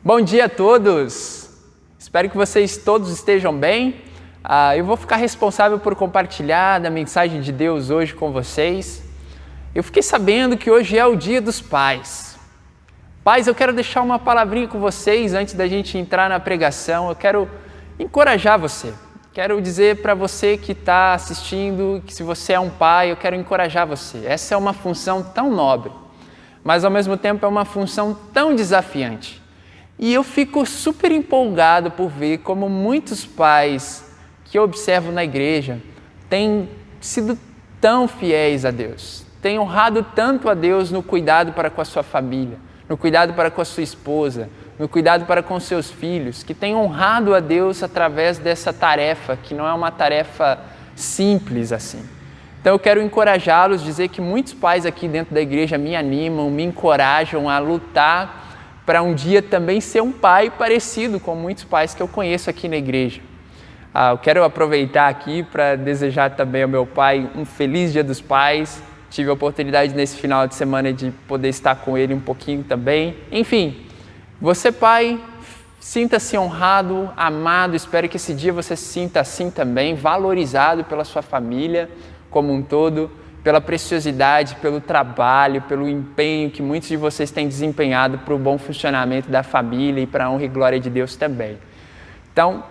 Bom dia a todos! Espero que vocês todos estejam bem. Eu vou ficar responsável por compartilhar da mensagem de Deus hoje com vocês. Eu fiquei sabendo que hoje é o Dia dos Pais. Pais, eu quero deixar uma palavrinha com vocês antes da gente entrar na pregação. Eu quero encorajar você. Quero dizer para você que está assistindo que se você é um pai, eu quero encorajar você. Essa é uma função tão nobre, mas ao mesmo tempo é uma função tão desafiante. E eu fico super empolgado por ver como muitos pais que eu observo na igreja têm sido tão fiéis a Deus, têm honrado tanto a Deus no cuidado para com a sua família, no cuidado para com a sua esposa, no cuidado para com seus filhos, que têm honrado a Deus através dessa tarefa, que não é uma tarefa simples assim. Então eu quero encorajá-los, dizer que muitos pais aqui dentro da igreja me animam, me encorajam a lutar para um dia também ser um pai parecido com muitos pais que eu conheço aqui na igreja. Eu quero aproveitar aqui para desejar também ao meu pai um feliz Dia dos Pais. Tive a oportunidade nesse final de semana de poder estar com ele um pouquinho também. Enfim, você pai, sinta-se honrado, amado. Espero que esse dia você se sinta assim também, valorizado pela sua família como um todo, pela preciosidade, pelo trabalho, pelo empenho que muitos de vocês têm desempenhado para o bom funcionamento da família e para a honra e glória de Deus também. Então,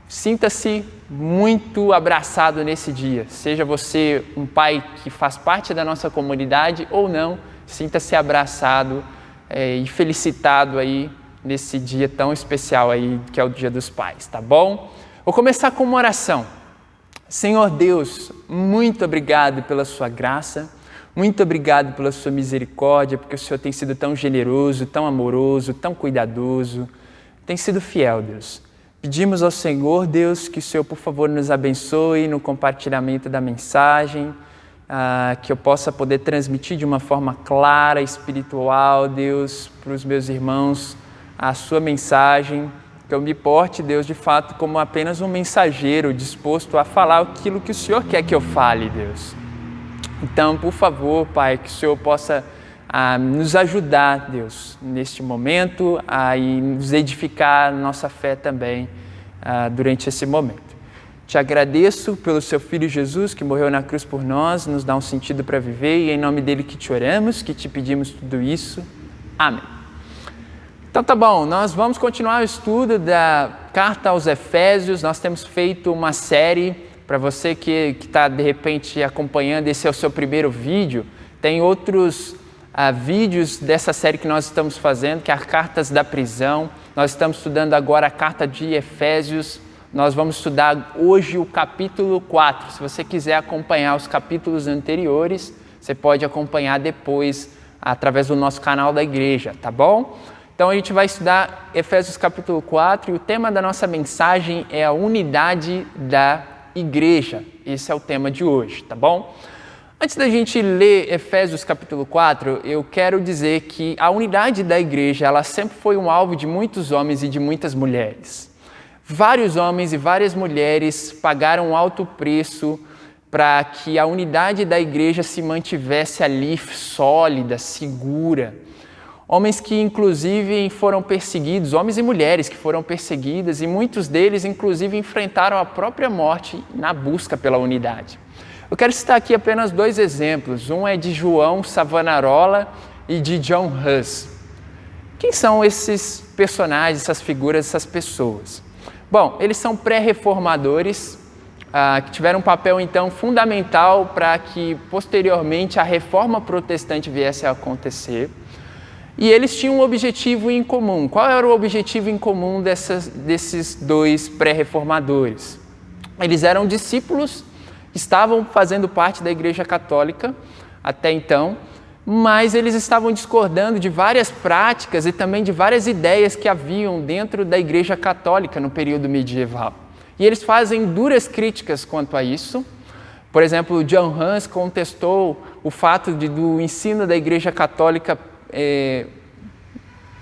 sinta-se muito abraçado nesse dia. Seja você um pai que faz parte da nossa comunidade ou não, sinta-se abraçado e felicitado aí nesse dia tão especial aí que é o Dia dos Pais, tá bom? Vou começar com uma oração. Senhor Deus, muito obrigado pela sua graça, muito obrigado pela sua misericórdia, porque o Senhor tem sido tão generoso, tão amoroso, tão cuidadoso, tem sido fiel, Deus. Pedimos ao Senhor, Deus, que o Senhor, por favor, nos abençoe no compartilhamento da mensagem, que eu possa poder transmitir de uma forma clara, espiritual, Deus, para os meus irmãos, a sua mensagem, que eu me porte, Deus, de fato, como apenas um mensageiro disposto a falar aquilo que o Senhor quer que eu fale, Deus. Então, por favor, Pai, que o Senhor possa nos ajudar, Deus, neste momento e nos edificar nossa fé também durante esse momento. Te agradeço pelo Seu Filho Jesus, que morreu na cruz por nós, nos dá um sentido para viver, e é em nome dele que te oramos, que te pedimos tudo isso. Amém. Então tá bom, nós vamos continuar o estudo da Carta aos Efésios. Nós temos feito uma série, para você que está de repente acompanhando, esse é o seu primeiro vídeo, tem outros vídeos dessa série que nós estamos fazendo, que é as Cartas da Prisão. Nós estamos estudando agora a Carta de Efésios, nós vamos estudar hoje o capítulo 4. Se você quiser acompanhar os capítulos anteriores, você pode acompanhar depois através do nosso canal da igreja, tá bom? Então a gente vai estudar Efésios capítulo 4 e o tema da nossa mensagem é a unidade da igreja. Esse é o tema de hoje, tá bom? Antes da gente ler Efésios capítulo 4, eu quero dizer que a unidade da igreja, ela sempre foi um alvo de muitos homens e de muitas mulheres. Vários homens e várias mulheres pagaram um alto preço para que a unidade da igreja se mantivesse ali sólida, segura. Homens que inclusive foram perseguidos, homens e mulheres que foram perseguidas, e muitos deles inclusive enfrentaram a própria morte na busca pela unidade. Eu quero citar aqui apenas dois exemplos, um é de João Savonarola e de John Huss. Quem são esses personagens, essas figuras, essas pessoas? Bom, eles são pré-reformadores, que tiveram um papel então fundamental para que posteriormente a reforma protestante viesse a acontecer. E eles tinham um objetivo em comum. Qual era o objetivo em comum desses dois pré-reformadores? Eles eram discípulos, estavam fazendo parte da Igreja Católica até então, mas eles estavam discordando de várias práticas e também de várias ideias que haviam dentro da Igreja Católica no período medieval. E eles fazem duras críticas quanto a isso. Por exemplo, John Huss contestou o fato do ensino da Igreja Católica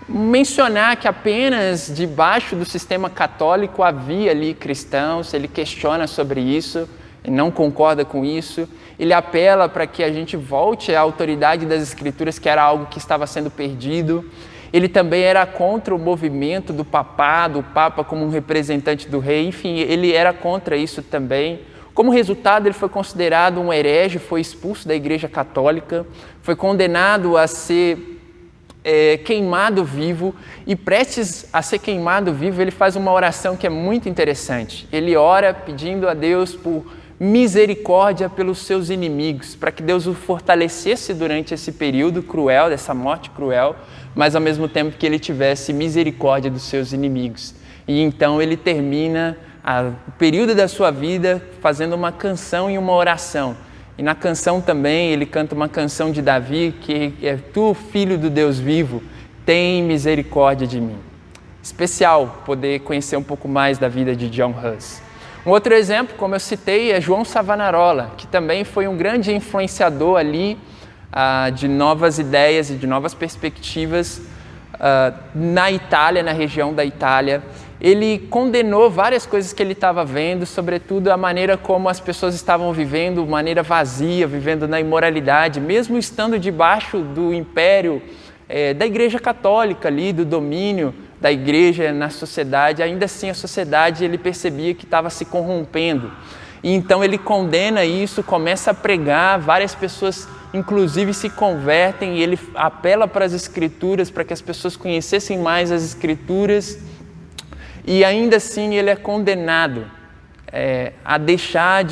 mencionar que apenas debaixo do sistema católico havia ali cristãos. Ele questiona sobre isso, ele não concorda com isso, ele apela para que a gente volte à autoridade das Escrituras, que era algo que estava sendo perdido. Ele também era contra o movimento do papado, o Papa como um representante do rei, enfim, ele era contra isso também. Como resultado, ele foi considerado um herege, foi expulso da Igreja Católica, foi condenado a ser queimado vivo, e prestes a ser queimado vivo, ele faz uma oração que é muito interessante. Ele ora pedindo a Deus por misericórdia pelos seus inimigos, para que Deus o fortalecesse durante esse período cruel, dessa morte cruel, mas ao mesmo tempo que ele tivesse misericórdia dos seus inimigos. E então ele termina o período da sua vida fazendo uma canção e uma oração. E na canção também ele canta uma canção de Davi, que é: Tu, filho do Deus vivo, tem misericórdia de mim. Especial poder conhecer um pouco mais da vida de John Hus. Um outro exemplo, como eu citei, é João Savonarola, que também foi um grande influenciador ali de novas ideias e de novas perspectivas na Itália, na região da Itália. Ele condenou várias coisas que ele estava vendo, sobretudo a maneira como as pessoas estavam vivendo, maneira vazia, vivendo na imoralidade, mesmo estando debaixo do império da Igreja Católica ali, do domínio da Igreja na sociedade. Ainda assim a sociedade, ele percebia que estava se corrompendo. E então ele condena isso, começa a pregar, várias pessoas inclusive se convertem, e ele apela para as Escrituras, para que as pessoas conhecessem mais as Escrituras. E ainda assim ele é condenado a deixar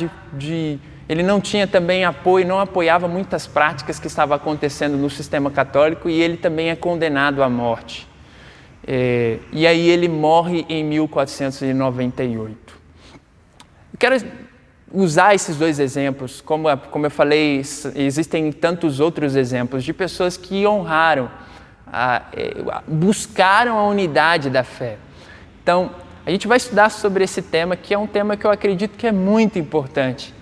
ele não tinha também apoio, não apoiava muitas práticas que estavam acontecendo no sistema católico, e ele também é condenado à morte. E aí ele morre em 1498. Eu quero usar esses dois exemplos, como eu falei, existem tantos outros exemplos de pessoas que honraram, buscaram a unidade da fé. Então, a gente vai estudar sobre esse tema, que é um tema que eu acredito que é muito importante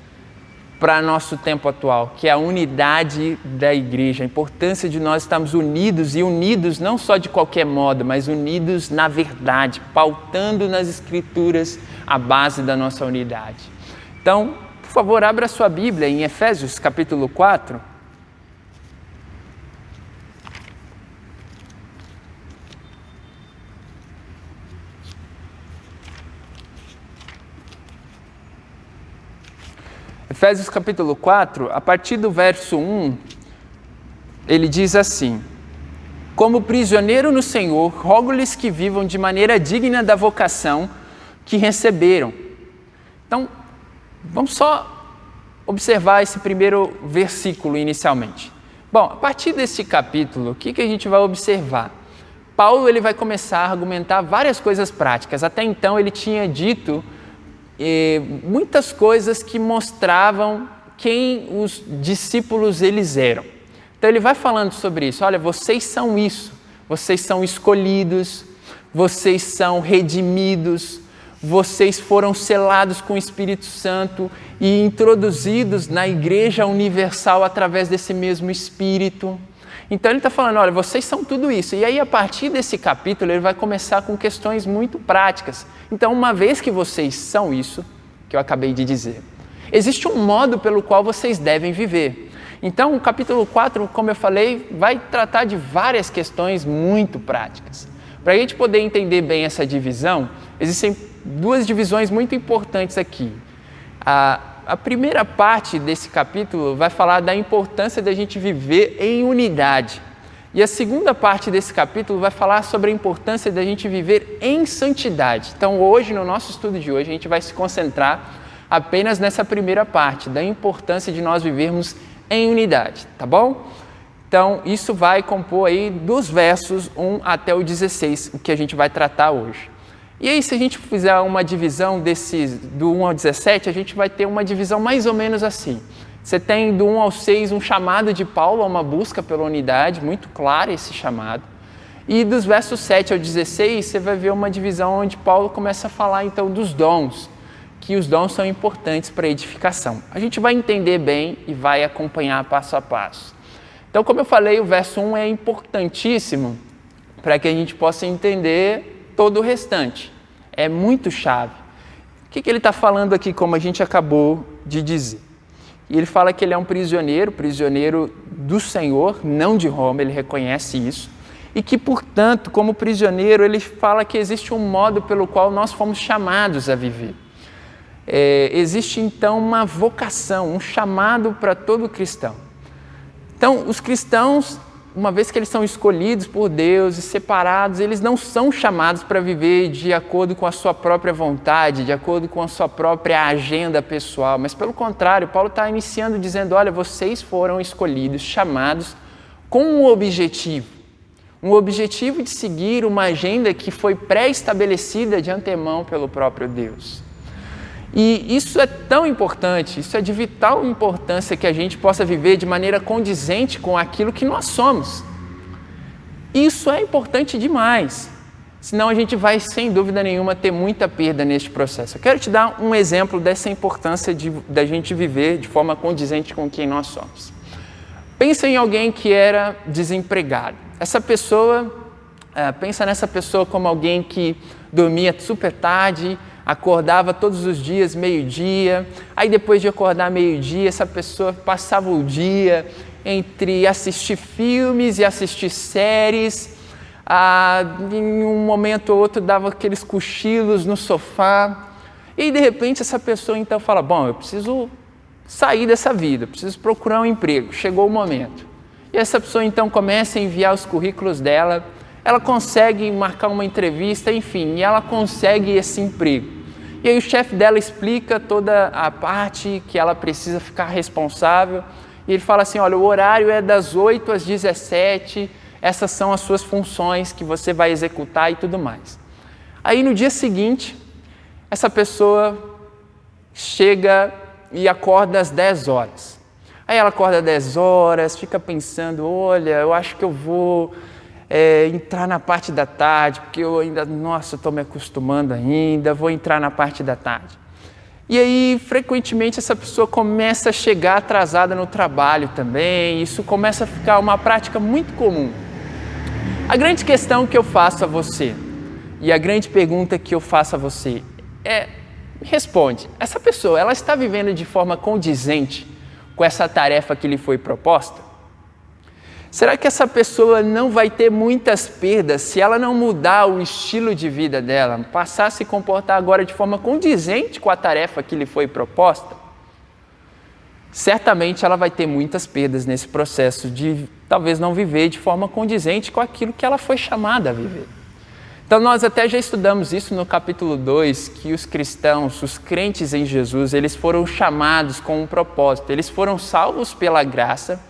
para nosso tempo atual, que é a unidade da igreja, a importância de nós estarmos unidos, e unidos não só de qualquer modo, mas unidos na verdade, pautando nas Escrituras a base da nossa unidade. Então, por favor, abra sua Bíblia em Efésios capítulo 4. Efésios capítulo 4, a partir do verso 1, ele diz assim: Como prisioneiro no Senhor, rogo-lhes que vivam de maneira digna da vocação que receberam. Então, vamos só observar esse primeiro versículo inicialmente. Bom, a partir desse capítulo, o que a gente vai observar? Paulo ele vai começar a argumentar várias coisas práticas. Até então ele tinha dito muitas coisas que mostravam quem os discípulos eles eram. Então ele vai falando sobre isso. Olha, vocês são isso, vocês são escolhidos, vocês são redimidos, vocês foram selados com o Espírito Santo e introduzidos na Igreja Universal através desse mesmo Espírito. Então ele está falando, olha, vocês são tudo isso. E aí a partir desse capítulo ele vai começar com questões muito práticas. Então, uma vez que vocês são isso, que eu acabei de dizer, existe um modo pelo qual vocês devem viver. Então o capítulo 4, como eu falei, vai tratar de várias questões muito práticas. Para a gente poder entender bem essa divisão, existem duas divisões muito importantes aqui. A primeira parte desse capítulo vai falar da importância da gente viver em unidade. E a segunda parte desse capítulo vai falar sobre a importância da gente viver em santidade. Então hoje, no nosso estudo de hoje, a gente vai se concentrar apenas nessa primeira parte, da importância de nós vivermos em unidade, tá bom? Então isso vai compor aí dos versos 1 até o 16, o que a gente vai tratar hoje. E aí, se a gente fizer uma divisão do 1 ao 17, a gente vai ter uma divisão mais ou menos assim. Você tem do 1 ao 6 um chamado de Paulo a uma busca pela unidade, muito claro esse chamado. E dos versos 7 ao 16, você vai ver uma divisão onde Paulo começa a falar então dos dons, que os dons são importantes para a edificação. A gente vai entender bem e vai acompanhar passo a passo. Então, como eu falei, o verso 1 é importantíssimo para que a gente possa entender todo o restante. É muito chave. O que ele está falando aqui, como a gente acabou de dizer? E ele fala que ele é um prisioneiro do Senhor, não de Roma, ele reconhece isso. e que, portanto, como prisioneiro, ele fala que existe um modo pelo qual nós fomos chamados a viver. Existe, então, uma vocação, um chamado para todo cristão. Então, os cristãos, uma vez que eles são escolhidos por Deus e separados, eles não são chamados para viver de acordo com a sua própria vontade, de acordo com a sua própria agenda pessoal, mas pelo contrário, Paulo está iniciando dizendo, olha, vocês foram escolhidos, chamados com um objetivo de seguir uma agenda que foi pré-estabelecida de antemão pelo próprio Deus. E isso é tão importante, isso é de vital importância que a gente possa viver de maneira condizente com aquilo que nós somos. Isso é importante demais, senão a gente vai, sem dúvida nenhuma, ter muita perda neste processo. Eu quero te dar um exemplo dessa importância da gente viver de forma condizente com quem nós somos. Pensa em alguém que era desempregado. Pensa nessa pessoa como alguém que dormia super tarde, acordava todos os dias, meio-dia, aí depois de acordar meio-dia, essa pessoa passava o dia entre assistir filmes e assistir séries, em um momento ou outro dava aqueles cochilos no sofá, e de repente essa pessoa então fala, bom, eu preciso sair dessa vida, preciso procurar um emprego, chegou o momento. E essa pessoa então começa a enviar os currículos dela, ela consegue marcar uma entrevista, enfim, e ela consegue esse emprego. E aí o chefe dela explica toda a parte que ela precisa ficar responsável, e ele fala assim, olha, o horário é das 8 às 17, essas são as suas funções que você vai executar e tudo mais. Aí no dia seguinte, essa pessoa chega e acorda às 10 horas. Aí ela acorda às 10 horas, fica pensando, olha, eu acho que eu vou entrar na parte da tarde, porque eu ainda, estou me acostumando ainda, vou entrar na parte da tarde. E aí, frequentemente, essa pessoa começa a chegar atrasada no trabalho também, isso começa a ficar uma prática muito comum. A grande questão que eu faço a você, e a grande pergunta que eu faço a você responde, essa pessoa, ela está vivendo de forma condizente com essa tarefa que lhe foi proposta? Será que essa pessoa não vai ter muitas perdas se ela não mudar o estilo de vida dela, passar a se comportar agora de forma condizente com a tarefa que lhe foi proposta? Certamente ela vai ter muitas perdas nesse processo de talvez não viver de forma condizente com aquilo que ela foi chamada a viver. Então nós até já estudamos isso no capítulo 2, que os cristãos, os crentes em Jesus, eles foram chamados com um propósito, eles foram salvos pela graça,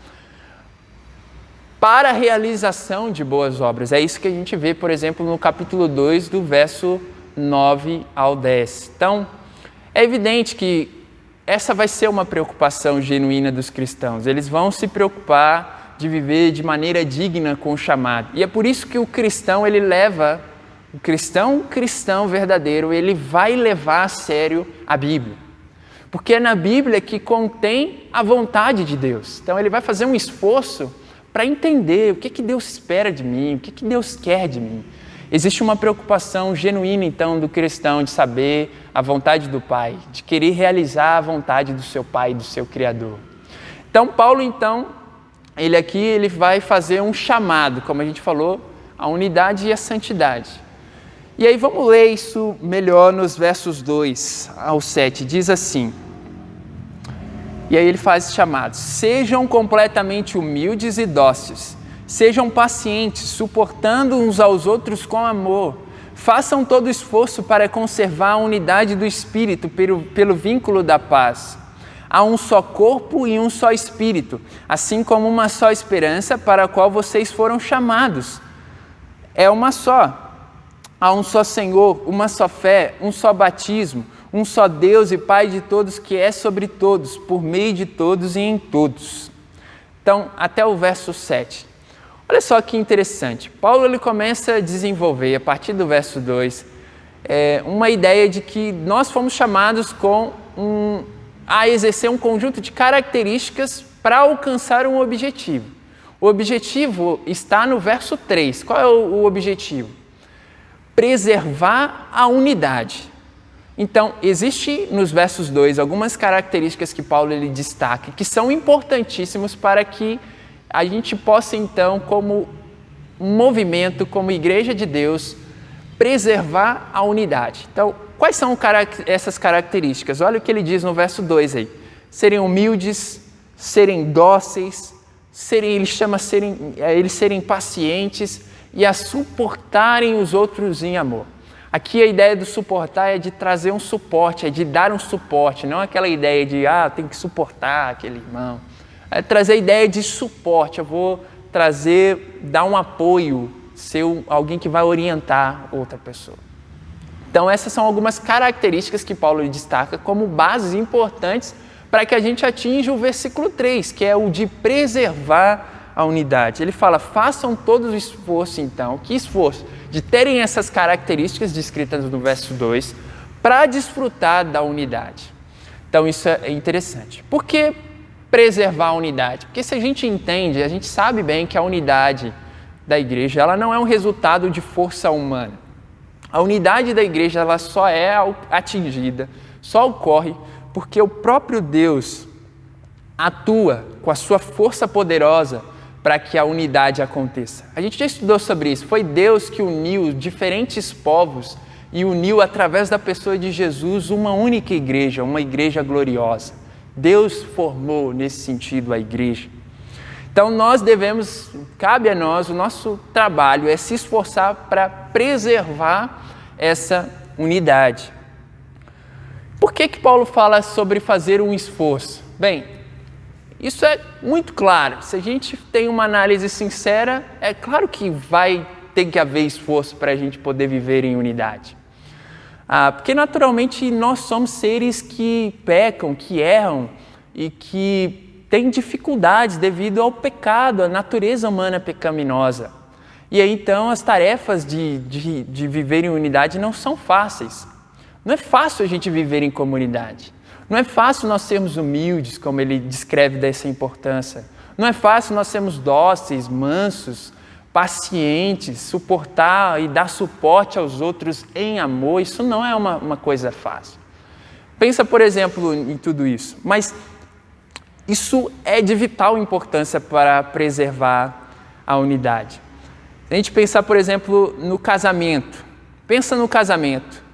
para a realização de boas obras. É isso que a gente vê, por exemplo, no capítulo 2, do verso 9 ao 10. Então, é evidente que essa vai ser uma preocupação genuína dos cristãos. Eles vão se preocupar de viver de maneira digna com o chamado. E é por isso que o cristão verdadeiro, ele vai levar a sério a Bíblia. Porque é na Bíblia que contém a vontade de Deus. Então, ele vai fazer um esforço para entender o que Deus espera de mim, o que Deus quer de mim. Existe uma preocupação genuína, então, do cristão de saber a vontade do Pai, de querer realizar a vontade do seu Pai, do seu Criador. Então, Paulo, ele vai fazer um chamado, como a gente falou, à unidade e à santidade. E aí vamos ler isso melhor nos versos 2 ao 7. Diz assim, e aí ele faz esse chamado, sejam completamente humildes e dóceis, sejam pacientes, suportando uns aos outros com amor, façam todo esforço para conservar a unidade do Espírito pelo vínculo da paz. Há um só corpo e um só Espírito, assim como uma só esperança para a qual vocês foram chamados. É uma só. Há um só Senhor, uma só fé, um só batismo, um só Deus e Pai de todos, que é sobre todos, por meio de todos e em todos. Então, até o verso 7. Olha só que interessante. Paulo ele começa a desenvolver, a partir do verso 2, uma ideia de que nós fomos chamados a exercer um conjunto de características para alcançar um objetivo. O objetivo está no verso 3. Qual é o objetivo? Preservar a unidade. Então, existe nos versos 2 algumas características que Paulo ele destaca, que são importantíssimos para que a gente possa, então, como movimento como igreja de Deus, preservar a unidade. Então, quais são essas características? Olha o que ele diz no verso 2 aí. Serem humildes, serem dóceis, eles serem pacientes e a suportarem os outros em amor. Aqui a ideia do suportar é de trazer um suporte, é de dar um suporte, não aquela ideia de, tem que suportar aquele irmão. É trazer a ideia de suporte, eu vou dar um apoio, ser alguém que vai orientar outra pessoa. Então essas são algumas características que Paulo destaca como bases importantes para que a gente atinja o versículo 3, que é o de preservar a unidade. Ele fala, façam todo o esforço então, que esforço? De terem essas características descritas no verso 2 para desfrutar da unidade. Então isso é interessante. Por que preservar a unidade? Porque se a gente entende, a gente sabe bem que a unidade da igreja ela não é um resultado de força humana. A unidade da igreja ela só é atingida, só ocorre porque o próprio Deus atua com a sua força poderosa para que a unidade aconteça. A gente já estudou sobre isso. Foi Deus que uniu diferentes povos e uniu através da pessoa de Jesus uma única igreja, uma igreja gloriosa. Deus formou nesse sentido a igreja. Então cabe a nós, o nosso trabalho é se esforçar para preservar essa unidade. Por que Paulo fala sobre fazer um esforço? Bem, isso é muito claro. Se a gente tem uma análise sincera, é claro que vai ter que haver esforço para a gente poder viver em unidade. Porque naturalmente nós somos seres que pecam, que erram e que têm dificuldades devido ao pecado, à natureza humana pecaminosa. E aí então as tarefas de viver em unidade não são fáceis. Não é fácil a gente viver em comunidade. Não é fácil nós sermos humildes, como ele descreve dessa importância. Não é fácil nós sermos dóceis, mansos, pacientes, suportar e dar suporte aos outros em amor. Isso não é uma coisa fácil. Pensa, por exemplo, em tudo isso. Mas isso é de vital importância para preservar a unidade. Se a gente pensar, por exemplo, no casamento. Pensa no casamento.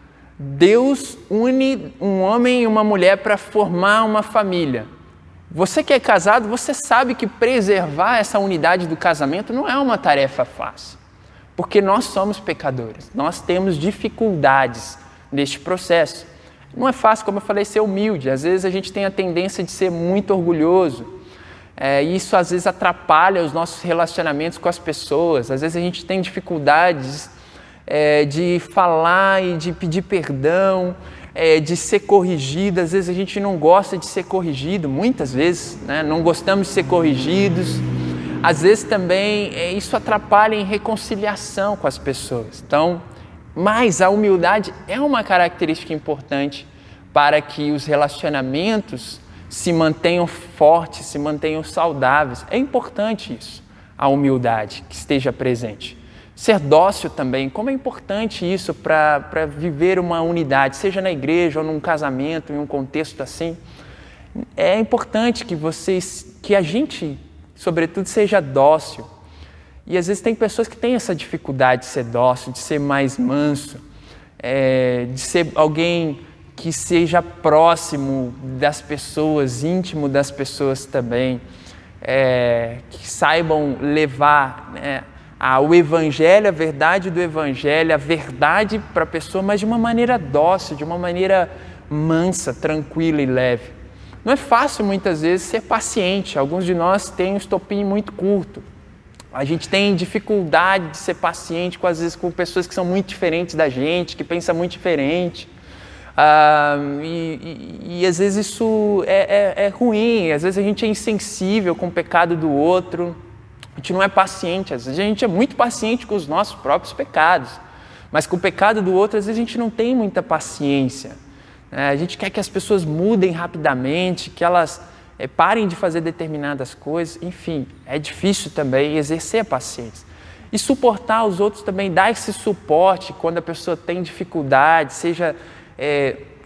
Deus une um homem e uma mulher para formar uma família. Você que é casado, você sabe que preservar essa unidade do casamento não é uma tarefa fácil, porque nós somos pecadores, nós temos dificuldades neste processo. Não é fácil, como eu falei, ser humilde. Às vezes a gente tem a tendência de ser muito orgulhoso. Isso às vezes atrapalha os nossos relacionamentos com as pessoas. Às vezes a gente tem dificuldades de falar e de pedir perdão, de ser corrigido. Às vezes a gente não gosta de ser corrigido, muitas vezes, né? Não gostamos de ser corrigidos. Às vezes também isso atrapalha em reconciliação com as pessoas. Então, mas a humildade é uma característica importante para que os relacionamentos se mantenham fortes, se mantenham saudáveis. É importante isso, a humildade que esteja presente. Ser dócil também, como é importante isso para viver uma unidade, seja na igreja ou num casamento, em um contexto assim. É importante que a gente, sobretudo, seja dócil. E às vezes tem pessoas que têm essa dificuldade de ser dócil, de ser mais manso, de ser alguém que seja próximo das pessoas, íntimo das pessoas também, que saibam levar o Evangelho, a verdade do Evangelho, a verdade para a pessoa, mas de uma maneira dócil, de uma maneira mansa, tranquila e leve. Não é fácil muitas vezes ser paciente. Alguns de nós têm um estopim muito curto. A gente tem dificuldade de ser paciente às vezes com pessoas que são muito diferentes da gente, que pensam muito diferente. E às vezes isso é ruim, às vezes a gente é insensível com o pecado do outro. A gente não é paciente, às vezes a gente é muito paciente com os nossos próprios pecados, mas com o pecado do outro, às vezes a gente não tem muita paciência. A gente quer que as pessoas mudem rapidamente, que elas parem de fazer determinadas coisas, enfim, é difícil também exercer a paciência. E suportar os outros também, dar esse suporte quando a pessoa tem dificuldade, seja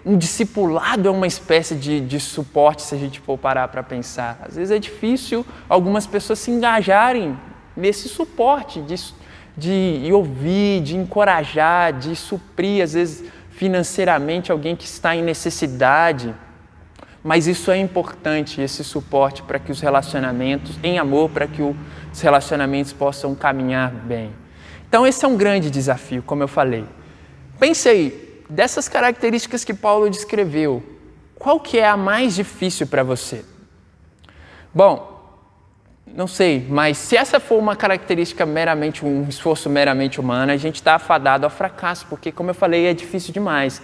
um discipulado é uma espécie de suporte, se a gente for parar para pensar. Às vezes é difícil algumas pessoas se engajarem nesse suporte, de ouvir, de encorajar, de suprir, às vezes, financeiramente alguém que está em necessidade. Mas isso é importante, esse suporte para que os relacionamentos, em amor, para que os relacionamentos possam caminhar bem. Então esse é um grande desafio, como eu falei. Pense aí, dessas características que Paulo descreveu, qual que é a mais difícil para você? Bom, não sei, mas se essa for uma característica meramente, um esforço meramente humano, a gente está afadado ao fracasso, porque, como eu falei, é difícil demais.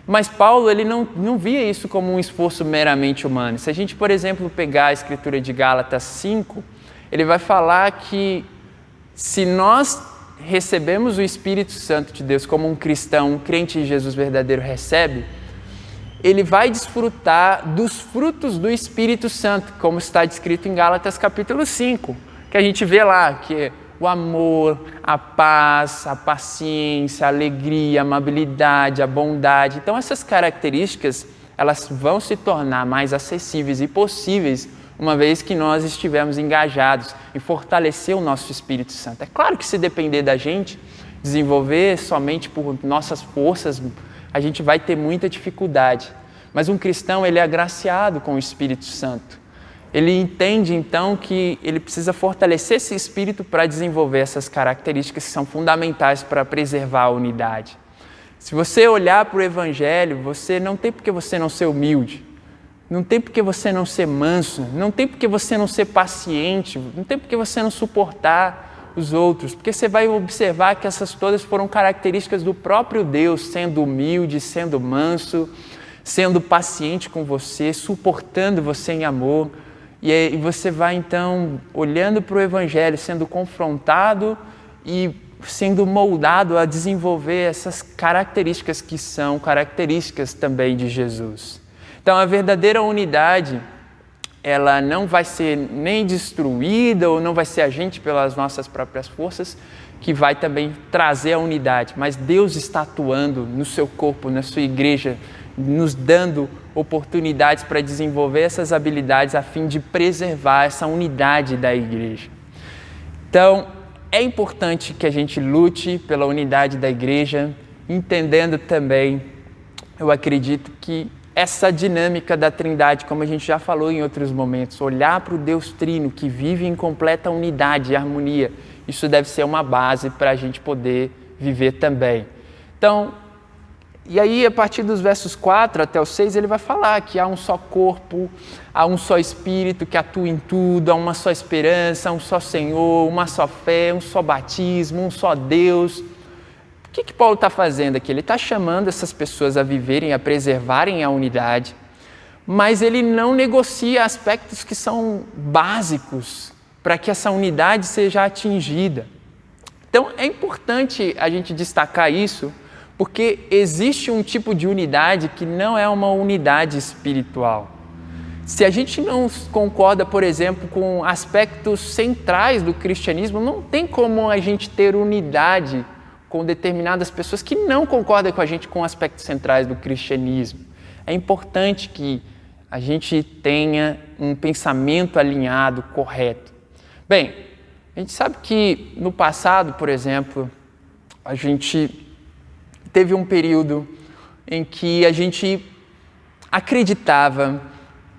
Mas Paulo, ele não via isso como um esforço meramente humano. Se a gente, por exemplo, pegar a escritura de Gálatas 5, ele vai falar que se nós recebemos o Espírito Santo de Deus como um cristão, um crente em Jesus verdadeiro recebe, ele vai desfrutar dos frutos do Espírito Santo, como está descrito em Gálatas capítulo 5, que a gente vê lá, que é o amor, a paz, a paciência, a alegria, a amabilidade, a bondade. Então essas características, elas vão se tornar mais acessíveis e possíveis uma vez que nós estivermos engajados em fortalecer o nosso Espírito Santo. É claro que se depender da gente desenvolver somente por nossas forças, a gente vai ter muita dificuldade. Mas um cristão, ele é agraciado com o Espírito Santo. Ele entende, então, que ele precisa fortalecer esse Espírito para desenvolver essas características que são fundamentais para preservar a unidade. Se você olhar para o Evangelho, você não tem por que você não ser humilde, não tem por que você não ser manso, não tem por que você não ser paciente, não tem por que você não suportar os outros, porque você vai observar que essas todas foram características do próprio Deus, sendo humilde, sendo manso, sendo paciente com você, suportando você em amor. E aí você vai, então, olhando para o Evangelho, sendo confrontado e sendo moldado a desenvolver essas características que são características também de Jesus. Então, a verdadeira unidade, ela não vai ser nem destruída ou não vai ser agente pelas nossas próprias forças, que vai também trazer a unidade. Mas Deus está atuando no seu corpo, na sua igreja, nos dando oportunidades para desenvolver essas habilidades a fim de preservar essa unidade da igreja. Então, é importante que a gente lute pela unidade da igreja, entendendo também, eu acredito que essa dinâmica da Trindade, como a gente já falou em outros momentos, olhar para o Deus Trino que vive em completa unidade e harmonia, isso deve ser uma base para a gente poder viver também. Então, e aí, a partir dos versos 4 até o 6, ele vai falar que há um só corpo, há um só Espírito que atua em tudo, há uma só esperança, um só Senhor, uma só fé, um só batismo, um só Deus. O que Paulo está fazendo aqui? Ele está chamando essas pessoas a viverem, a preservarem a unidade, mas ele não negocia aspectos que são básicos para que essa unidade seja atingida. Então, é importante a gente destacar isso, porque existe um tipo de unidade que não é uma unidade espiritual. Se a gente não concorda, por exemplo, com aspectos centrais do cristianismo, não tem como a gente ter unidade com determinadas pessoas que não concordam com a gente com aspectos centrais do cristianismo. É importante que a gente tenha um pensamento alinhado, correto. Bem, a gente sabe que no passado, por exemplo, a gente teve um período em que a gente acreditava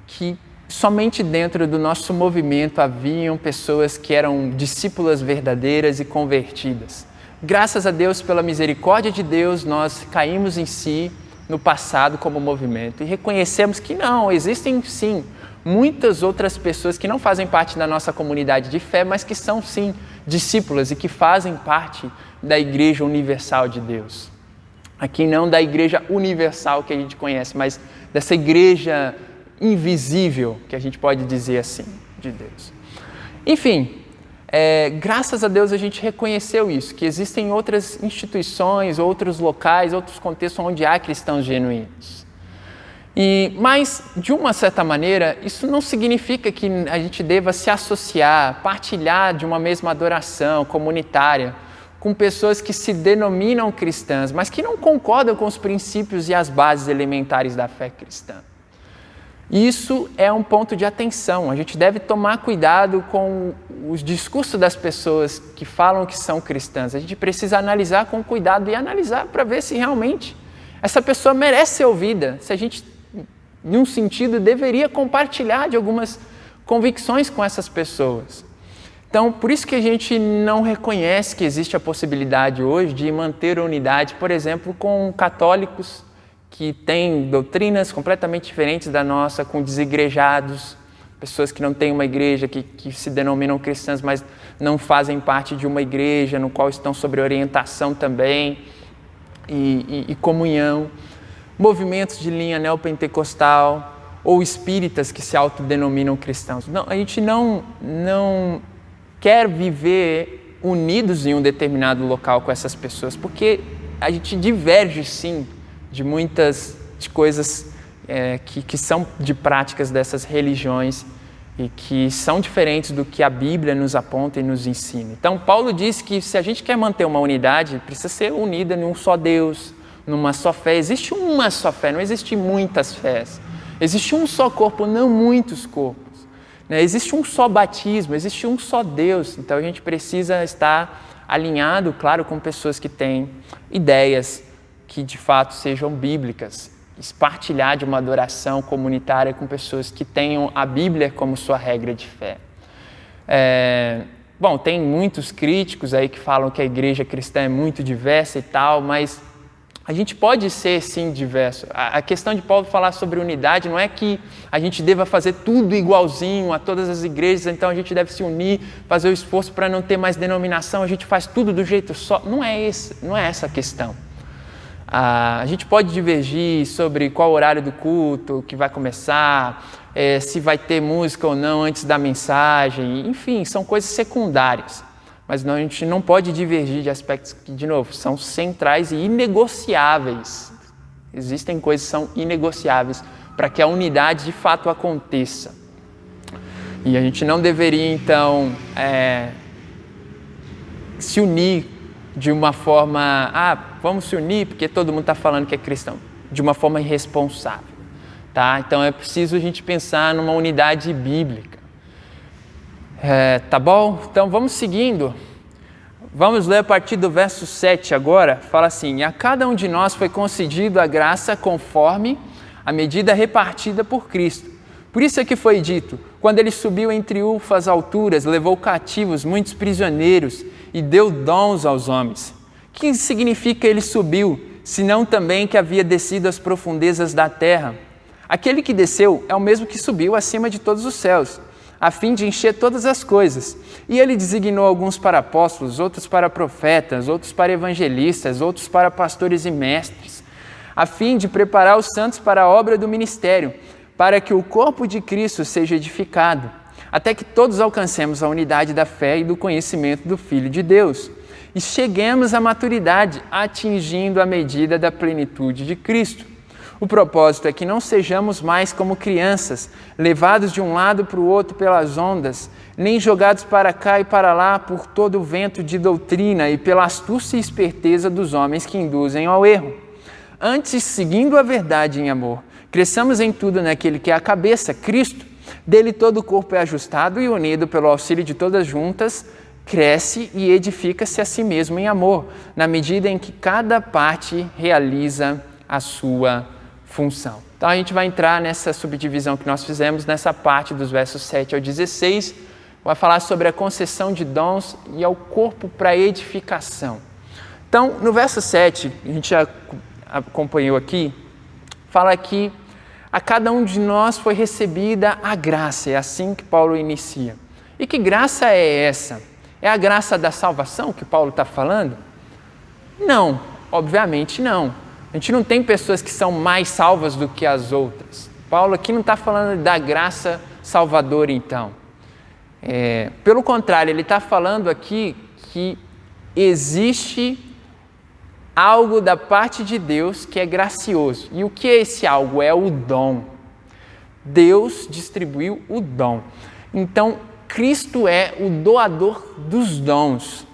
que somente dentro do nosso movimento haviam pessoas que eram discípulas verdadeiras e convertidas. Graças a Deus, pela misericórdia de Deus, nós caímos em si no passado como movimento e reconhecemos que não, existem sim muitas outras pessoas que não fazem parte da nossa comunidade de fé, mas que são sim discípulas e que fazem parte da Igreja Universal de Deus. Aqui não da Igreja Universal que a gente conhece, mas dessa Igreja invisível, que a gente pode dizer assim, de Deus. Enfim, graças a Deus a gente reconheceu isso, que existem outras instituições, outros locais, outros contextos onde há cristãos genuínos. Mas, de uma certa maneira, isso não significa que a gente deva se associar, partilhar de uma mesma adoração comunitária com pessoas que se denominam cristãs, mas que não concordam com os princípios e as bases elementares da fé cristã. Isso é um ponto de atenção. A gente deve tomar cuidado com os discursos das pessoas que falam que são cristãs. A gente precisa analisar com cuidado e analisar para ver se realmente essa pessoa merece ser ouvida. Se a gente, em um sentido, deveria compartilhar de algumas convicções com essas pessoas. Então, por isso que a gente não reconhece que existe a possibilidade hoje de manter a unidade, por exemplo, com católicos que têm doutrinas completamente diferentes da nossa, com desigrejados, pessoas que não têm uma igreja, que se denominam cristãs, mas não fazem parte de uma igreja, no qual estão sob orientação também e comunhão, movimentos de linha neopentecostal ou espíritas que se autodenominam cristãos. Não, a gente não quer viver unidos em um determinado local com essas pessoas, porque a gente diverge sim de muitas coisas que são de práticas dessas religiões e que são diferentes do que a Bíblia nos aponta e nos ensina. Então, Paulo diz que se a gente quer manter uma unidade, precisa ser unida em um só Deus, numa só fé. Existe uma só fé, não existe muitas fés. Existe um só corpo, não muitos corpos. Existe um só batismo, existe um só Deus. Então, a gente precisa estar alinhado, claro, com pessoas que têm ideias que de fato sejam bíblicas, partilhar de uma adoração comunitária com pessoas que tenham a Bíblia como sua regra de fé. Bom, tem muitos críticos aí que falam que a igreja cristã é muito diversa e tal, mas a gente pode ser sim diverso. A questão de Paulo falar sobre unidade não é que a gente deva fazer tudo igualzinho a todas as igrejas, então a gente deve se unir, fazer o esforço para não ter mais denominação, a gente faz tudo do jeito só. Não é essa a questão. A gente pode divergir sobre qual horário do culto que vai começar, se vai ter música ou não antes da mensagem, enfim, são coisas secundárias. Mas não, a gente não pode divergir de aspectos que, de novo, são centrais e inegociáveis. Existem coisas que são inegociáveis para que a unidade de fato aconteça. E a gente não deveria, então, se unir de uma forma, vamos se unir porque todo mundo está falando que é cristão, de uma forma irresponsável, tá? Então é preciso a gente pensar numa unidade bíblica. Tá bom? Então vamos seguindo. Vamos ler a partir do verso 7 agora. Fala assim: a cada um de nós foi concedido a graça conforme a medida repartida por Cristo. Por isso é que foi dito: quando ele subiu em triunfo às alturas, levou cativos muitos prisioneiros e deu dons aos homens. O que significa ele subiu, senão também que havia descido às profundezas da terra? Aquele que desceu é o mesmo que subiu acima de todos os céus, a fim de encher todas as coisas. E ele designou alguns para apóstolos, outros para profetas, outros para evangelistas, outros para pastores e mestres, a fim de preparar os santos para a obra do ministério, para que o corpo de Cristo seja edificado, até que todos alcancemos a unidade da fé e do conhecimento do Filho de Deus, e cheguemos à maturidade, atingindo a medida da plenitude de Cristo. O propósito é que não sejamos mais como crianças, levados de um lado para o outro pelas ondas, nem jogados para cá e para lá por todo o vento de doutrina e pela astúcia e esperteza dos homens que induzem ao erro. Antes, seguindo a verdade em amor, cresçamos em tudo naquele que é a cabeça, Cristo. Dele todo o corpo é ajustado e unido pelo auxílio de todas juntas, cresce e edifica-se a si mesmo em amor, na medida em que cada parte realiza a sua função. Então a gente vai entrar nessa subdivisão que nós fizemos, nessa parte dos versos 7 ao 16, vai falar sobre a concessão de dons e ao corpo para edificação. Então, no verso 7, a gente já acompanhou aqui, fala que a cada um de nós foi recebida a graça, é assim que Paulo inicia. E que graça é essa? É a graça da salvação que Paulo está falando? Não, obviamente não. A gente não tem pessoas que são mais salvas do que as outras. Paulo aqui não está falando da graça salvadora, então. Pelo contrário, ele está falando aqui que existe algo da parte de Deus que é gracioso. E o que é esse algo? É o dom. Deus distribuiu o dom. Então, Cristo é o doador dos dons.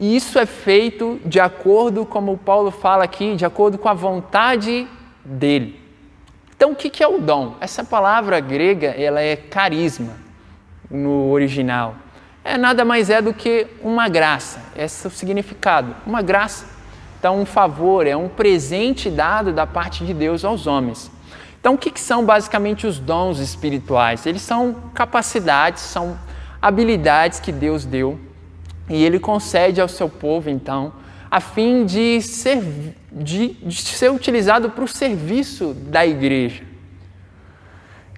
E isso é feito de acordo, como Paulo fala aqui, de acordo com a vontade dele. Então, o que é o dom? Essa palavra grega, ela é carisma no original. Nada mais é do que uma graça, esse é o significado, uma graça. Então, um favor, é um presente dado da parte de Deus aos homens. Então, o que são basicamente os dons espirituais? Eles são capacidades, são habilidades que Deus deu e Ele concede ao seu povo, então, a fim de ser utilizado para o serviço da igreja.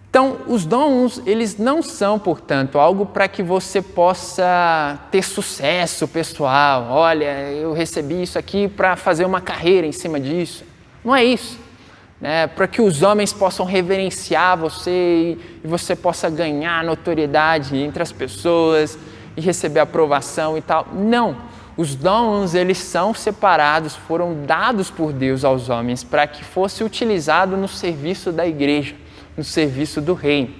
Então, os dons, eles não são, portanto, algo para que você possa ter sucesso pessoal. Olha, eu recebi isso aqui para fazer uma carreira em cima disso. Não é isso. Para que os homens possam reverenciar você e você possa ganhar notoriedade entre as pessoas e receber aprovação e tal. Não. Os dons, eles são separados, foram dados por Deus aos homens para que fosse utilizado no serviço da igreja, no serviço do reino.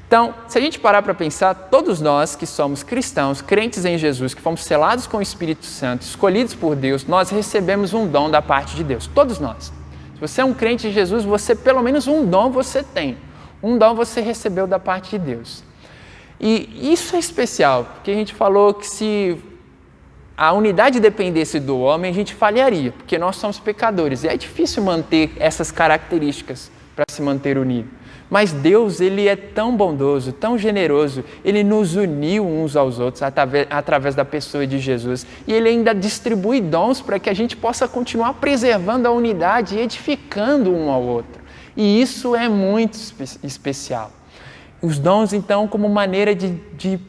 Então, se a gente parar para pensar, todos nós que somos cristãos, crentes em Jesus, que fomos selados com o Espírito Santo, escolhidos por Deus, nós recebemos um dom da parte de Deus, todos nós. Se você é um crente em Jesus, você pelo menos um dom você tem. Um dom você recebeu da parte de Deus. E isso é especial, porque a gente falou que se a unidade dependesse do homem, a gente falharia, porque nós somos pecadores. E é difícil manter essas características para se manter unido. Mas Deus, Ele é tão bondoso, tão generoso, Ele nos uniu uns aos outros através da pessoa de Jesus. E Ele ainda distribui dons para que a gente possa continuar preservando a unidade e edificando um ao outro. E isso é muito especial. Os dons, então, como maneira de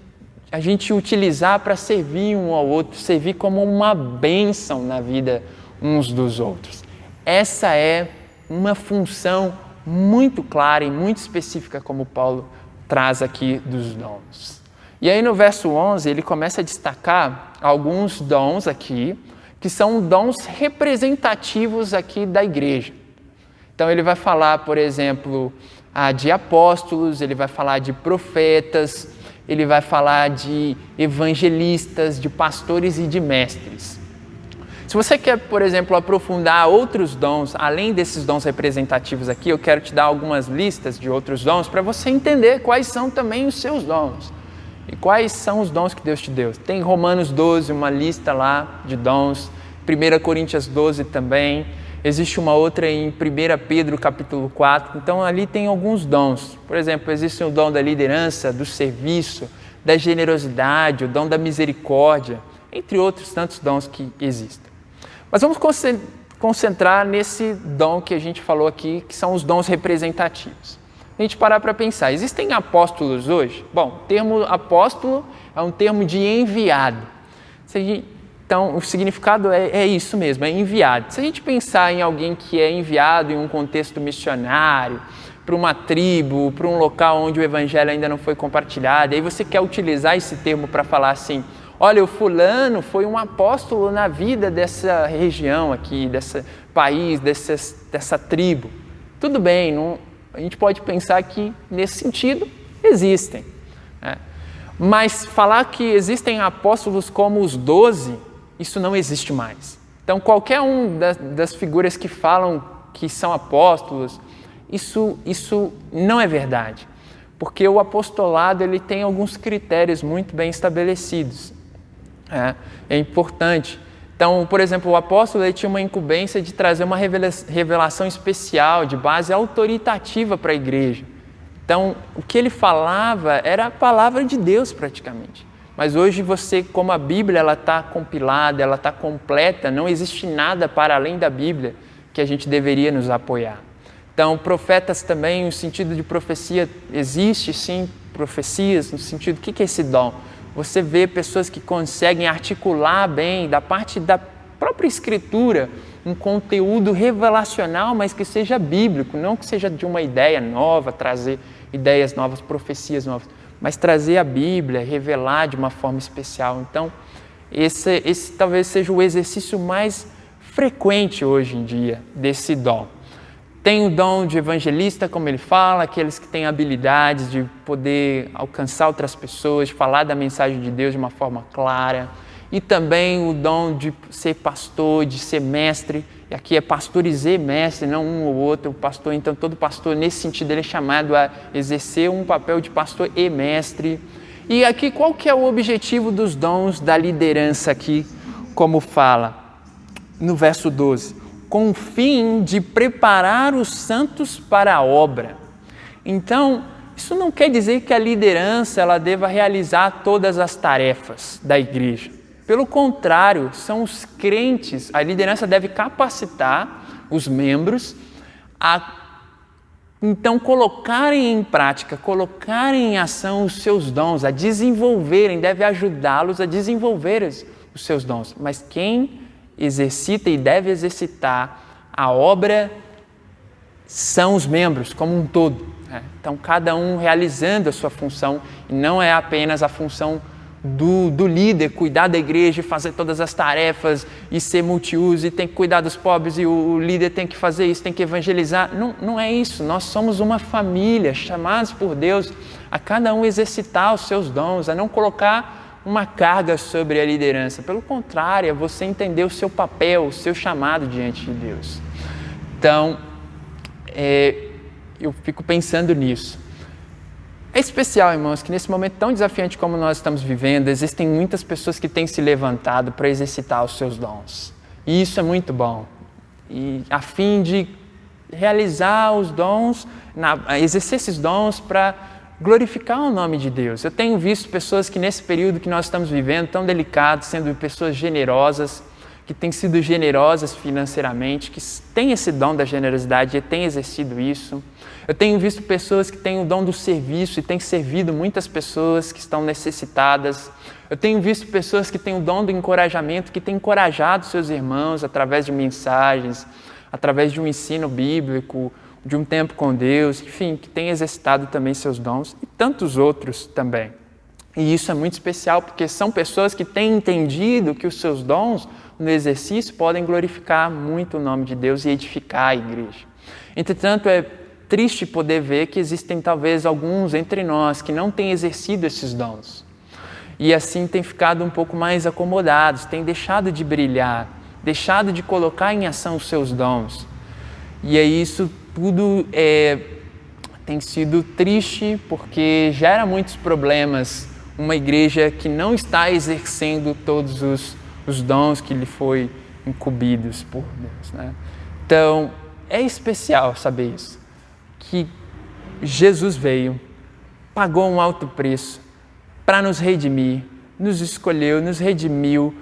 a gente utilizar para servir um ao outro, servir como uma bênção na vida uns dos outros. Essa é uma função muito clara e muito específica, como Paulo traz aqui dos dons. E aí no verso 11 ele começa a destacar alguns dons aqui, que são dons representativos aqui da igreja. Então ele vai falar, por exemplo, de apóstolos, ele vai falar de profetas, ele vai falar de evangelistas, de pastores e de mestres. Se você quer, por exemplo, aprofundar outros dons, além desses dons representativos aqui, eu quero te dar algumas listas de outros dons para você entender quais são também os seus dons e quais são os dons que Deus te deu. Tem Romanos 12, uma lista lá de dons, 1 Coríntios 12 também, existe uma outra em 1 Pedro capítulo 4, então ali tem alguns dons. Por exemplo, existe o dom da liderança, do serviço, da generosidade, o dom da misericórdia, entre outros tantos dons que existem. Mas vamos concentrar nesse dom que a gente falou aqui, que são os dons representativos. A gente parar para pensar, existem apóstolos hoje? Bom, o termo apóstolo é um termo de enviado. Então, o significado é isso mesmo, é enviado. Se a gente pensar em alguém que é enviado em um contexto missionário, para uma tribo, para um local onde o evangelho ainda não foi compartilhado, aí você quer utilizar esse termo para falar assim, olha, o fulano foi um apóstolo na vida dessa região aqui, desse país, dessa tribo. Tudo bem, a gente pode pensar que nesse sentido existem. Mas falar que existem apóstolos como os 12, isso não existe mais. Então, qualquer um das figuras que falam que são apóstolos, isso não é verdade. Porque o apostolado ele tem alguns critérios muito bem estabelecidos. É importante. Então, por exemplo, o apóstolo ele tinha uma incumbência de trazer uma revelação especial, de base autoritativa para a igreja. Então, o que ele falava era a palavra de Deus praticamente. Mas hoje você, como a Bíblia ela está compilada, ela está completa, não existe nada para além da Bíblia que a gente deveria nos apoiar. Então, profetas também, no sentido de profecia, existe sim profecias, no sentido, o que é esse dom? Você vê pessoas que conseguem articular bem, da parte da própria Escritura, um conteúdo revelacional, mas que seja bíblico, não que seja de uma ideia nova, trazer ideias novas, profecias novas, mas trazer a Bíblia, revelar de uma forma especial. Então, esse talvez seja o exercício mais frequente hoje em dia desse dom. Tem o dom de evangelista, como ele fala, aqueles que têm habilidades de poder alcançar outras pessoas, de falar da mensagem de Deus de uma forma clara. e também o dom de ser pastor, de ser mestre. E aqui é pastorizar mestre, não um ou outro, o pastor. Então todo pastor nesse sentido ele é chamado a exercer um papel de pastor e mestre. E aqui qual que é o objetivo dos dons da liderança aqui, como fala no verso 12? Com o fim de preparar os santos para a obra. Então, isso não quer dizer que a liderança ela deva realizar todas as tarefas da igreja. Pelo contrário, são os crentes, a liderança deve capacitar os membros a então colocarem em prática, colocarem em ação os seus dons, a desenvolverem, deve ajudá-los a desenvolver os seus dons. Mas quem exercita e deve exercitar a obra são os membros como um todo. Então, cada um realizando a sua função, e não é apenas a função do líder, cuidar da igreja, fazer todas as tarefas e ser multiuso, e tem que cuidar dos pobres, e o líder tem que fazer isso, tem que evangelizar. Não é isso, nós somos uma família, chamados por Deus a cada um exercitar os seus dons, a não colocar uma carga sobre a liderança. Pelo contrário, é você entender o seu papel, o seu chamado diante de Deus. Então, eu fico pensando nisso. É especial, irmãos, que nesse momento tão desafiante como nós estamos vivendo, existem muitas pessoas que têm se levantado para exercitar os seus dons. E isso é muito bom. E a fim de realizar os dons, exercer esses dons para glorificar o nome de Deus. Eu tenho visto pessoas que nesse período que nós estamos vivendo, tão delicado, sendo pessoas generosas, que têm sido generosas financeiramente, que têm esse dom da generosidade e têm exercido isso. Eu tenho visto pessoas que têm o dom do serviço e têm servido muitas pessoas que estão necessitadas. Eu tenho visto pessoas que têm o dom do encorajamento, que têm encorajado seus irmãos através de mensagens, através de um ensino bíblico, de um tempo com Deus, enfim, que têm exercitado também seus dons e tantos outros também. E isso é muito especial porque são pessoas que têm entendido que os seus dons no exercício podem glorificar muito o nome de Deus e edificar a igreja. Entretanto, é triste poder ver que existem talvez alguns entre nós que não têm exercido esses dons e assim têm ficado um pouco mais acomodados, têm deixado de brilhar, deixado de colocar em ação os seus dons. E aí isso tudo tem sido triste porque gera muitos problemas uma igreja que não está exercendo todos os dons que lhe foi incumbidos por Deus, né? Então, é especial saber isso, que Jesus veio, pagou um alto preço para nos redimir, nos escolheu, nos redimiu,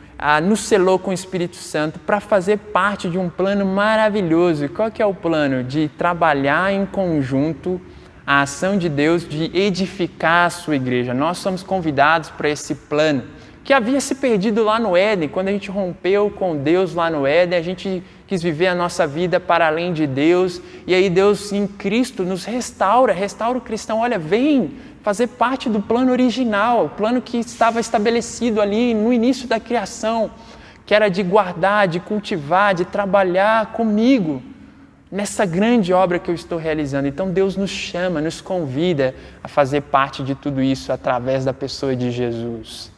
nos selou com o Espírito Santo para fazer parte de um plano maravilhoso. E qual que é o plano? De trabalhar em conjunto a ação de Deus de edificar a sua igreja. Nós somos convidados para esse plano que havia se perdido lá no Éden. Quando a gente rompeu com Deus lá no Éden, a gente quis viver a nossa vida para além de Deus, e aí Deus em Cristo nos restaura o cristão. Olha, vem fazer parte do plano original, o plano que estava estabelecido ali no início da criação, que era de guardar, de cultivar, de trabalhar comigo nessa grande obra que eu estou realizando. Então Deus nos chama, nos convida a fazer parte de tudo isso através da pessoa de Jesus,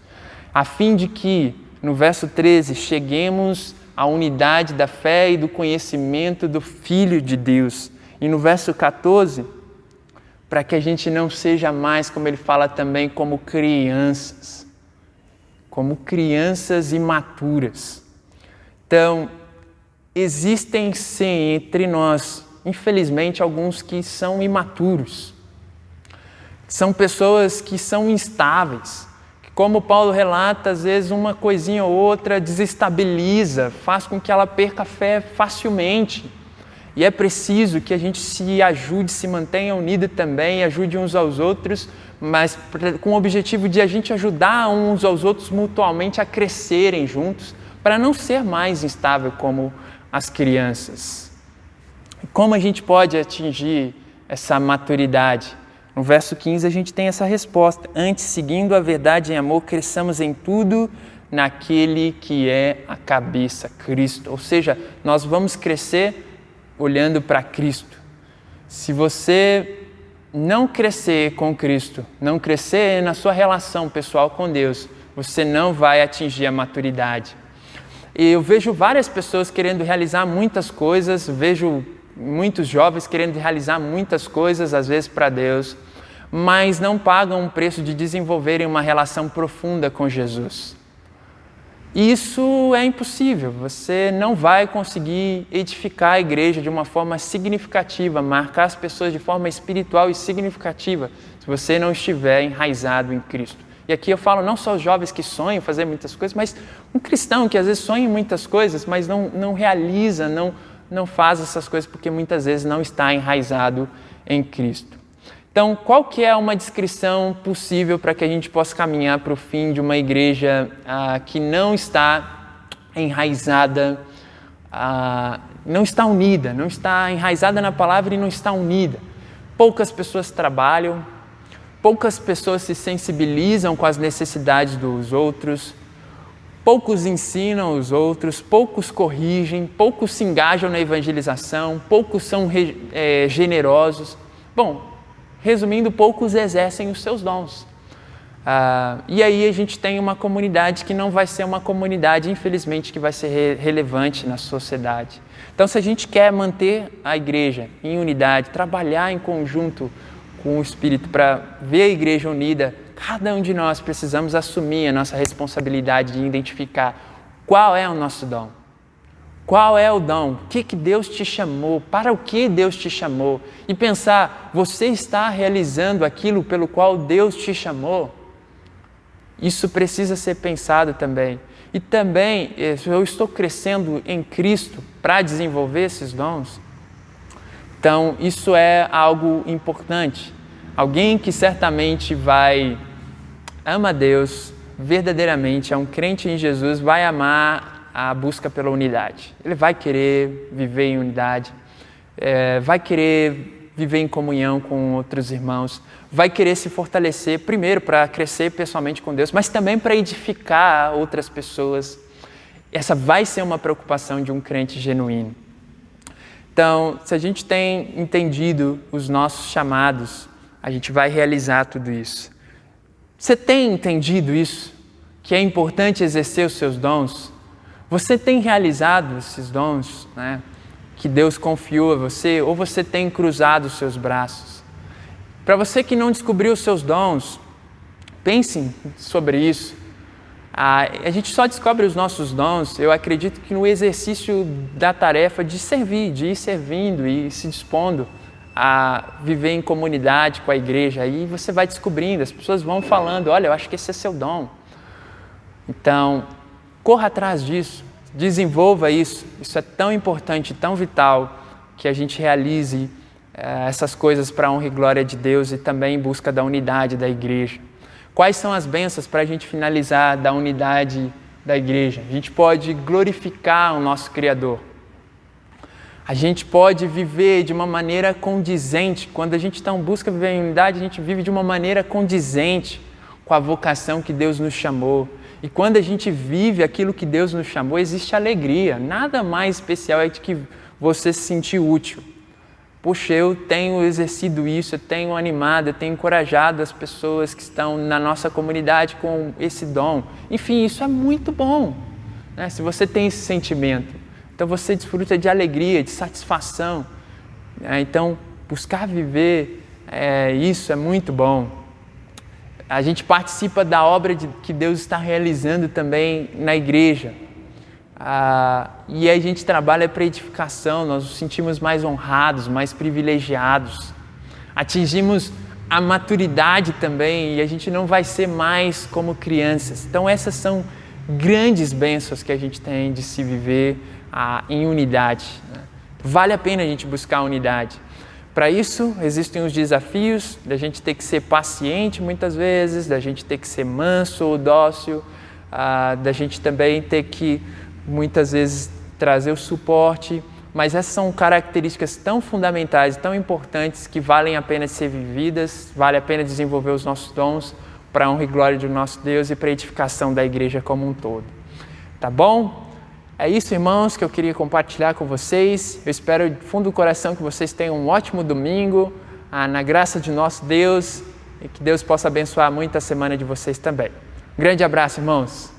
a fim de que, no verso 13, cheguemos à unidade da fé e do conhecimento do Filho de Deus. E no verso 14, para que a gente não seja mais, como ele fala também, como crianças imaturas. Então, existem sim entre nós, infelizmente, alguns que são imaturos. São pessoas que são instáveis, que, como Paulo relata, às vezes uma coisinha ou outra desestabiliza, faz com que ela perca a fé facilmente. E é preciso que a gente se ajude, se mantenha unido também, ajude uns aos outros, mas com o objetivo de a gente ajudar uns aos outros mutuamente a crescerem juntos, para não ser mais instável como as crianças. Como a gente pode atingir essa maturidade? No verso 15 a gente tem essa resposta. Antes, seguindo a verdade em amor, cresçamos em tudo naquele que é a cabeça, Cristo. Ou seja, nós vamos crescer olhando para Cristo. Se você não crescer com Cristo, não crescer na sua relação pessoal com Deus, você não vai atingir a maturidade. E eu vejo várias pessoas querendo realizar muitas coisas, vejo muitos jovens querendo realizar muitas coisas, às vezes para Deus, mas não pagam o preço de desenvolverem uma relação profunda com Jesus. Isso é impossível, você não vai conseguir edificar a igreja de uma forma significativa, marcar as pessoas de forma espiritual e significativa, se você não estiver enraizado em Cristo. E aqui eu falo não só os jovens que sonham fazer muitas coisas, mas um cristão que às vezes sonha em muitas coisas, mas não realiza, não faz essas coisas porque muitas vezes não está enraizado em Cristo. Então, qual que é uma descrição possível para que a gente possa caminhar para o fim de uma igreja que não está enraizada, não está unida, não está enraizada na palavra e não está unida? Poucas pessoas trabalham, poucas pessoas se sensibilizam com as necessidades dos outros, poucos ensinam os outros, poucos corrigem, poucos se engajam na evangelização, poucos são generosos. Bom, resumindo, poucos exercem os seus dons. E aí a gente tem uma comunidade que não vai ser uma comunidade, infelizmente, que vai ser relevante na sociedade. Então, se a gente quer manter a igreja em unidade, trabalhar em conjunto com o Espírito para ver a igreja unida, cada um de nós precisamos assumir a nossa responsabilidade de identificar qual é o nosso dom. Qual é o dom? O que Deus te chamou? Para o que Deus te chamou? E pensar, você está realizando aquilo pelo qual Deus te chamou? Isso precisa ser pensado também. E também, eu estou crescendo em Cristo para desenvolver esses dons? Então, isso é algo importante. Alguém que certamente ama Deus verdadeiramente, é um crente em Jesus, vai amar a busca pela unidade. Ele vai querer viver em unidade, vai querer viver em comunhão com outros irmãos, vai querer se fortalecer, primeiro para crescer pessoalmente com Deus, mas também para edificar outras pessoas. Essa vai ser uma preocupação de um crente genuíno. Então, se a gente tem entendido os nossos chamados, a gente vai realizar tudo isso. Você tem entendido isso? Que é importante exercer os seus dons? Você tem realizado esses dons, né, que Deus confiou a você, ou você tem cruzado os seus braços? Para você que não descobriu os seus dons, pensem sobre isso. A gente só descobre os nossos dons, eu acredito que no exercício da tarefa de servir, de ir servindo e se dispondo a viver em comunidade com a igreja. Aí você vai descobrindo, as pessoas vão falando, olha, eu acho que esse é seu dom. Então, corra atrás disso, desenvolva isso. Isso é tão importante, tão vital, que a gente realize essas coisas para a honra e glória de Deus e também em busca da unidade da igreja. Quais são as bênçãos para a gente finalizar da unidade da igreja? A gente pode glorificar o nosso Criador. A gente pode viver de uma maneira condizente. Quando a gente está em busca de viver em unidade, a gente vive de uma maneira condizente com a vocação que Deus nos chamou. E quando a gente vive aquilo que Deus nos chamou, existe alegria. Nada mais especial é de que você se sentir útil. Poxa, eu tenho exercido isso, eu tenho animado, eu tenho encorajado as pessoas que estão na nossa comunidade com esse dom. Enfim, isso é muito bom, né? Se você tem esse sentimento. Então você desfruta de alegria, de satisfação. Então, buscar viver isso é muito bom. A gente participa da obra que Deus está realizando também na igreja. E a gente trabalha para edificação, nós nos sentimos mais honrados, mais privilegiados. Atingimos a maturidade também e a gente não vai ser mais como crianças. Então essas são grandes bênçãos que a gente tem de se viver em unidade. Vale a pena a gente buscar a unidade. Para isso, existem os desafios da gente ter que ser paciente muitas vezes, da gente ter que ser manso ou dócil, da gente também ter que, muitas vezes, trazer o suporte, mas essas são características tão fundamentais, tão importantes, que valem a pena ser vividas, vale a pena desenvolver os nossos dons para a honra e glória do nosso Deus e para a edificação da igreja como um todo. Tá bom? É isso, irmãos, que eu queria compartilhar com vocês. Eu espero do fundo do coração que vocês tenham um ótimo domingo, na graça de nosso Deus, e que Deus possa abençoar muito a semana de vocês também. Grande abraço, irmãos.